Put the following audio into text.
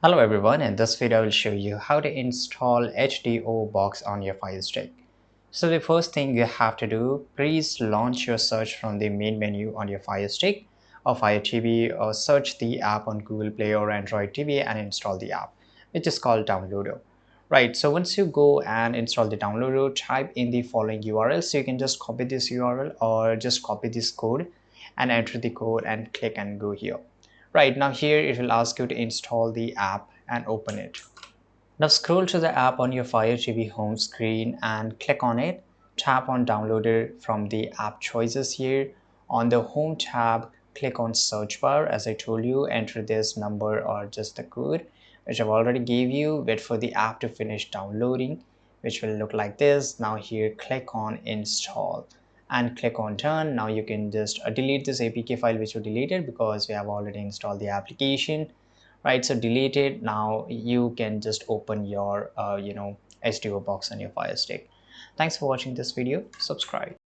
Hello everyone, in this video I will show you how to install HDO box on your Fire Stick. So the first thing you have to do, please launch your search from the main menu on your Fire Stick or Fire TV, or search the app on Google Play or Android TV and install the app, which is called Downloader. Right, so once you go and install the Downloader, type in the following URL. So you can just copy this URL or just copy this code and enter the code and click and go here. Right, now here it will ask you to install the app and open it. Now scroll to the app on your Fire TV home screen and click on it. Tap on Downloader from the app choices here. On the home tab, click on search bar. As I told you, enter this number or just the code which I've already gave you. Wait for the app to finish downloading, which will look like this. Now here click on install and click on done. Now you can just delete this APK file which you deleted because we have already installed the application. Right, so delete it. Now you can just open your HDO box on your Fire Stick. Thanks for watching this video. Subscribe.